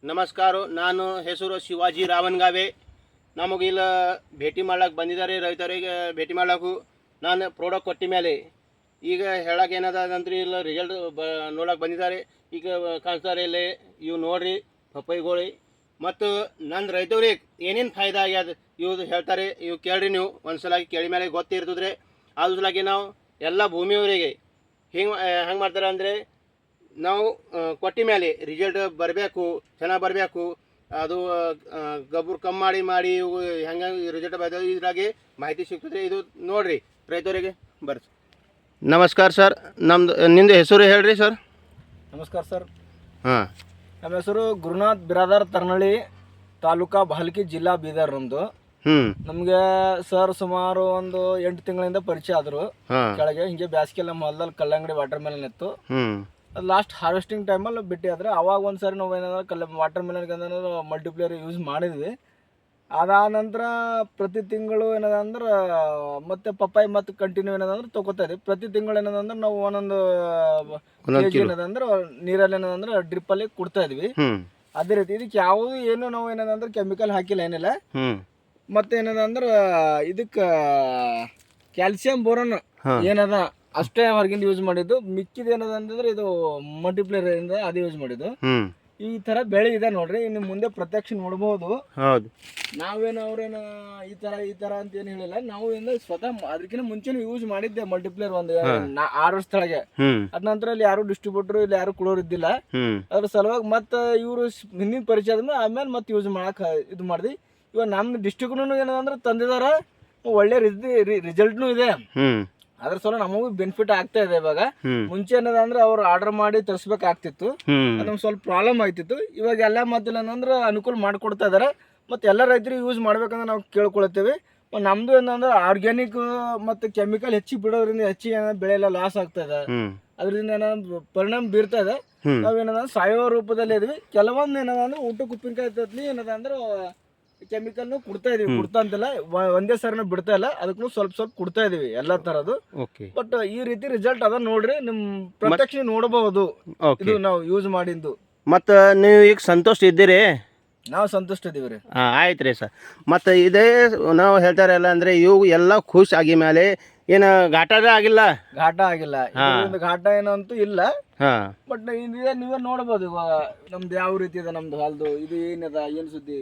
ನಮಸ್ಕಾರ. ನಾನು ಹೆಸರು ಶಿವಾಜಿ ರಾವಣಗಾವೆ. ನಮಗಿಲ್ಲ ಭೇಟಿ ಮಾಡ್ಲಿಕ್ಕೆ ಬಂದಿದ್ದಾರೆ, ರೈತರಿಗೆ ಭೇಟಿ ಮಾಡ್ಲಿಕ್ಕೂ ನಾನು ಪ್ರಾಡಕ್ಟ್ ಕೊಟ್ಟ ಮೇಲೆ ಈಗ ಹೇಳಕ್ಕೆ ಏನದ ಅಂದ್ರೆ ಇಲ್ಲ ರಿಸಲ್ಟ್ ನೋಡಕ್ಕೆ ಬಂದಿದ್ದಾರೆ. ಈಗ ಕಾಣಿಸ್ತಾರೆ ಇಲ್ಲಿ, ಇವು ನೋಡ್ರಿ ಪಪ್ಪಾಯಿಗಳು. ಮತ್ತು ನನ್ನ ರೈತವ್ರಿಗೆ ಏನೇನು ಫಾಯ್ದಾ ಆಗ್ಯದ ಇವ್ದು ಹೇಳ್ತಾರೆ, ಇವು ಕೇಳ್ರಿ. ನೀವು ಒಂದ್ಸಲ ಕೇಳಿ ಮೇಲೆ ಗೊತ್ತಿರ್ತದ್ರಿ. ಅದ್ರ ಸಲಾಗಿ ನಾವು ಎಲ್ಲ ಭೂಮಿಯವರಿಗೆ ಹೆಂಗೆ ಮಾಡ್ತಾರೆ ಅಂದರೆ, ನಾವು ಕೊಟ್ಟ ಮೇಲೆ ರಿಸಲ್ಟ್ ಬರಬೇಕು, ಚೆನ್ನಾಗಿ ಬರಬೇಕು. ಅದು ಗೊಬ್ಬರ ಕಮ್ಮಿ ಮಾಡಿ ಇವು ಹೆಂಗೆ ರಿಸಲ್ಟ್ ಬರ್ತದೆ ಇದ್ರಾಗೆ ಮಾಹಿತಿ ಸಿಗ್ತದೆ. ಇದು ನೋಡಿರಿ ರೈತರಿಗೆ ಬರ್ರಿ. ನಮಸ್ಕಾರ ಸರ್, ನಿಮ್ಮದು ಹೆಸರು ಹೇಳ್ರಿ ಸರ್. ನಮಸ್ಕಾರ ಸರ್. ಹಾಂ, ನಮ್ಮ ಹೆಸರು ಗುರುನಾಥ್ ಬಿರಾದಾರ್ ತರ್ನಳ್ಳಿ, ತಾಲೂಕಾ ಬಾಲ್ಕಿ, ಜಿಲ್ಲಾ ಬೀದರ್. ನಮ್ಮದು ನಮಗೆ ಸರ್ ಸುಮಾರು ಒಂದು 8 ತಿಂಗಳಿಂದ ಪರಿಚಯ ಆದರು. ಕೆಳಗೆ ಹಿಂಗೆ ಬ್ಯಾಸ್ಗೆಲ್ಲ ನಮ್ಮ ಹೊಲದಲ್ಲಿ ಕಲ್ಲಂಗಡಿ ವಾಟರ್ ಮೆಲನ್ ಇತ್ತು. ಅದು ಲಾಸ್ಟ್ ಹಾರ್ವೆಸ್ಟಿಂಗ್ ಟೈಮಲ್ಲಿ ಬಿಟ್ಟು ಆದರೆ ಅವಾಗ ಒಂದು ಸಾರಿ ನಾವು ಏನಾದ್ರು ವಾಟರ್ ಮೆಲನ್ಗೆ ಏನಾದ್ರು ಮಲ್ಟಿಪ್ಲೇಯರ್ ಯೂಸ್ ಮಾಡಿದ್ವಿ. ಅದಾದ ನಂತರ ಪ್ರತಿ ತಿಂಗಳು ಏನದಂದ್ರೆ ಮತ್ತೆ ಪಪ್ಪಾಯಿ ಮತ್ತು ಕಂಟಿನ್ಯೂ ಏನದಂದ್ರೆ ತೊಗೋತಾ ಇದ್ವಿ. ಪ್ರತಿ ತಿಂಗಳು ಏನದಂದ್ರೆ ನಾವು ಒಂದೊಂದು ಕೆಜಿ ಏನದಂದ್ರೆ ನೀರಲ್ಲಿ ಏನದಂದ್ರೆ ಡ್ರಿಪ್ಪಲ್ಲಿ ಕೊಡ್ತಾ ಇದ್ವಿ. ಅದೇ ರೀತಿ ಇದಕ್ಕೆ ಯಾವುದು ಏನು ನಾವು ಏನದಂದ್ರೆ ಕೆಮಿಕಲ್ ಹಾಕಿಲ್ಲ, ಏನಿಲ್ಲ. ಮತ್ತೆ ಏನದಂದ್ರೆ ಇದಕ್ಕೆ ಕ್ಯಾಲ್ಸಿಯಂ ಬೋರನ್ ಏನದ ಅಷ್ಟೇ ಹೊರಗಿಂದ ಯೂಸ್ ಮಾಡಿದ್ದು. ಮಿಕ್ಕಿದ ಏನದಂದ್ರೆ ಇದು ಮಲ್ಟಿಪ್ಲೇಯರ್ ಇಂದ ಅದು ಯೂಸ್ ಮಾಡಿದ್ದು. ಈ ತರ ಬೆಳೆ ಇದೆ ನೋಡ್ರಿ, ಇನ್ನು ಮುಂದೆ ಪ್ರತ್ಯಕ್ಷ ನೋಡಬಹುದು. ಹೌದು, ನಾವೇನು ಅವ್ರೇನು ಈ ತರ ಅಂತ ಏನು ಹೇಳಿಲ್ಲ. ನಾವು ಸ್ವತಃ ಅದಕ್ಕಿಂತ ಮುಂಚೆನೂ ಯೂಸ್ ಮಾಡಿದ್ದೆ ಮಲ್ಟಿಪ್ಲೇಯರ್ ಒಂದು 6 ವರ್ಷದೊಳಗೆ. ಅದ ನಂತರ ಇಲ್ಲಿ ಯಾರು ಡಿಸ್ಟ್ರಿಬ್ಯೂಟರ್ ಇಲ್ಲಿ ಯಾರು ಕೊಡೋರು ಇದ್ದಿಲ್ಲ. ಅದ್ರ ಸಲುವಾಗಿ ಮತ್ತೆ ಇವರು ಹಿಂದಿನ ಪರಿಚಯ ಆದ್ಮೇಲೆ ಆಮೇಲೆ ಮತ್ತೆ ಯೂಸ್ ಮಾಡಕ್ ಇದು ಮಾಡಿದ್ವಿ. ಇವಾಗ ನಮ್ಮ ಡಿಸ್ಟ್ರಿಕ್ಟ್ನು ಏನಂದ್ರೆ ತಂದಿದಾರ, ಒಳ್ಳೆ ರಿಸಲ್ಟ್ನು ಇದೆ. ಅದ್ರ ಸಲ ನಮಗೂ ಬೆನಿಫಿಟ್ ಆಗ್ತಾ ಇದೆ. ಇವಾಗ ಮುಂಚೆ ಏನದಂದ್ರೆ ಅವ್ರು ಆರ್ಡರ್ ಮಾಡಿ ತರಿಸ್ಬೇಕಾಗ್ತಿತ್ತು, ನಮ್ಗೆ ಸ್ವಲ್ಪ ಪ್ರಾಬ್ಲಮ್ ಆಗ್ತಿತ್ತು. ಇವಾಗ ಎಲ್ಲ ಮೊದಲು ಏನಂದ್ರೆ ಅನುಕೂಲ ಮಾಡಿಕೊಡ್ತಾ ಇದಾರೆ. ಮತ್ತೆ ಎಲ್ಲ ರೈತರಿಗೆ ಯೂಸ್ ಮಾಡ್ಬೇಕಂದ್ರೆ ನಾವು ಕೇಳ್ಕೊಳ್ತೇವೆ. ನಮ್ದು ಏನಂದ್ರೆ ಆರ್ಗ್ಯಾನಿಕ್ ಮತ್ತೆ ಕೆಮಿಕಲ್ ಹೆಚ್ಚಿಗೆ ಬಿಡೋದ್ರಿಂದ ಹೆಚ್ಚಿಗೆ ಬೆಳೆ ಎಲ್ಲ ಲಾಸ್ ಆಗ್ತಾ ಇದೆ. ಅದರಿಂದ ಏನಾದ್ರು ಪರಿಣಾಮ ಬೀರ್ತಾ ಇದೆ. ನಾವೇನಂದ್ರೆ ಸಾವಯವ ರೂಪದಲ್ಲಿ ಇದ್ವಿ. ಕೆಲವೊಂದು ಏನದಂದ್ರೆ ಊಟಕ್ಕೆ ಉಪ್ಪಿನಕಾಯಿ ತತ್ಲಿ ಏನದಂದ್ರೆ ಕೆಮಿಕಲ್ನು ಕೊಡ್ತಾ ಇದೀವಿ. ಕೊಡ್ತಾ ಅಂತಿಲ್ಲ, ಒಂದೇ ಸರಿನ ಬಿಡ್ತಾ ಇಲ್ಲ, ಅದಕ್ಕೂ ಸ್ವಲ್ಪ ಸ್ವಲ್ಪ ಕೊಡ್ತಾ ಇದೀವಿ ಎಲ್ಲಾ ತರದ್ದು. ಬಟ್ ಈ ರೀತಿ ರಿಸಲ್ಟ್ ಅದ ನೋಡ್ರಿ, ನಿಮ್ ಪ್ರತ್ಯಕ್ಷ ನೋಡಬಹುದು ಇದು ನಾವು ಯೂಸ್ ಮಾಡಿದ್ದು. ಮತ್ತು ನೀವು ಈಗ ಸಂತೋಷ ಇದ್ದೀರಿ? ನಾವು ಸಂತುಷ್ಟ ಇದೀವಿ ರೀ. ಆಯ್ತು ರೀ ಸರ್. ಮತ್ತು ಇದೇ ನಾವು ಹೇಳ್ತಾರಲ್ಲ ಅಂದರೆ ಇವು ಎಲ್ಲ ಖುಷಿ ಆಗಿ ಮೇಲೆ ಏನು ಘಾಟನೇ ಆಗಿಲ್ಲ? ಘಾಟ ಆಗಿಲ್ಲ, ಘಾಟ ಏನಂತೂ ಇಲ್ಲ. ಬಟ್ ನೀವೇ ನೋಡ್ಬೋದು ಇವಾಗ ನಮ್ದು ಯಾವ ರೀತಿ ಇದೆ, ನಮ್ದು ಹೊಲದು ಇದು ಏನಿದೆ, ಏನು ಸುದ್ದಿ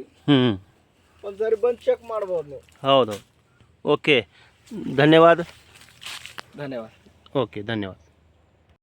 ಒಂದ್ಸರಿ ಬಂದು ಚೆಕ್ ಮಾಡ್ಬೋದು ನೀವು. ಹೌದು. ಓಕೆ, ಧನ್ಯವಾದ. ಧನ್ಯವಾದ. ಓಕೆ, ಧನ್ಯವಾದ.